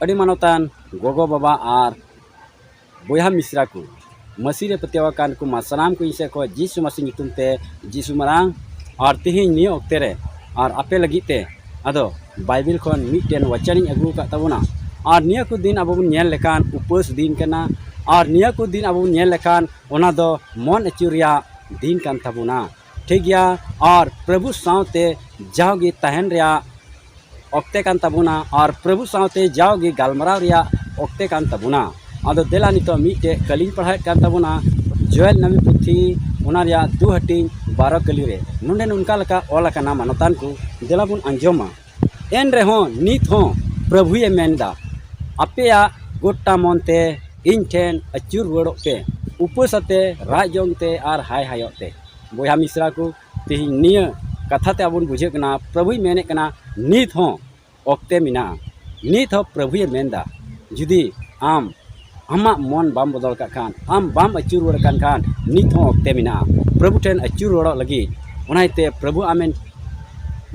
अड़ी मानोतान गोगो बाबा और बोया मिश्रा को मसीरे पतेवाकान को मासनाम को इसे को जीसु मसीह नितुमते जीसु मरांग और तिहिं निय ओक्ते रे और आपे लगिते अदो बाइबिल खन मिटेन वचनिंग अगू का तबुना और निया को दिन अब नेल लेकान उपवास दिन कना और निया को दिन अब नेल लेकान ओना दो मन अचुरिया दिन कान तबुना ठीक गया और प्रभु सावते जाओगे तहन रिया ओक्ते कान तबुना और प्रभु सावते जाओगे गालमराव रिया ओक्ते कान तबुना आदो देला नितो मिटे कलिंग पढ़ाई कान तबुना जोएल नवी पुथी ओना रिया 2 हटिंग 12 कली रे नुंडे उनका लका ओला काना मानतान को देला बुन अंजोमा एन रे हो नित हो प्रभु ये मेंदा अपेया गोटा मनते इन ठेन अचुर रुवाड़ोग पे उपवासते राजजोंगते और हाय हायोते बोया मिश्रा को तिहिं निया कथाते आबुन बुझे कना प्रभु मेने कना नित हो ओक्ते मिना नित हो प्रभु ये मेंदा जुदी आम आमा मन बाम बदल का खान आम बाम अचुर रुवाड़ कान खान नित हो ओक्ते मिना प्रभु ठेन अचुर रुवाड़ोग लगी ओनाइते प्रभु आमेन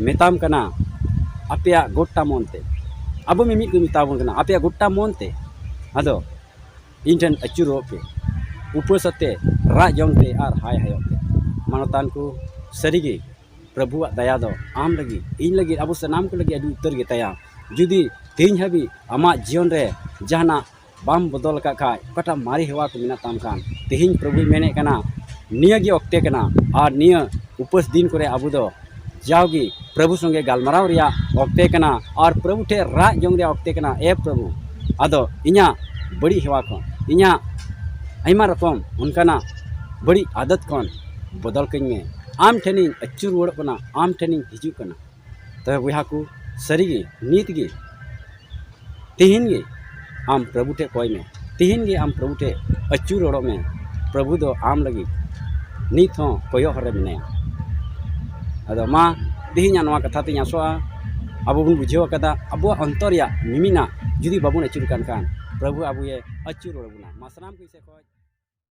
मेताम कना अपेया गोटा मनते अब मिमी को मिताबन कना अपेया गोटा मनते अदो इन ठेन अचुर पे उपवासते राजजोंगते और हाय हायोते मानतान को सरीगे प्रभु दया दो आम लगी इन लगी अब सनाम को लगी अभी उत्तर गेताया जुदी तीन हबी आमा जीवन रे जहाना बाम बदल का खाय कटा मारी हेवा को मिना ताम खान तेहिं प्रभु मेने कना निया गे ओक्ते कना और निया उपवास दिन करे अबु दो जाओगी प्रभु संगे गालमराव रिया ओक्ते कना और प्रभु ठे राज जोंग रिया ओक्ते कना ए प्रभु अदो इኛ बड़ी हेवा को इኛ आयमा रकम उनकाना बड़ी आदत कौन बदल कहीं में आम ठेनी अचुर रुवाड़ कना आम ठेनी हिजू कना तबे बोया को सरीगे नीत गे तिहिन गे आम प्रभु ठे कोई में तिहिन गे आम प्रभु ठे अचुर रुवाड़ में प्रभु दो आम लगी नीत हो कोयो हरे मिनाया अदो मा तिहिन नवा कथा ते आसोआ अब बन बुझेव कदा अब अंतर या मिमिना जुदी बाबुन अचुर कान प्रभु अब ये अचुर रुवाड़ बुना मासनाम को इसे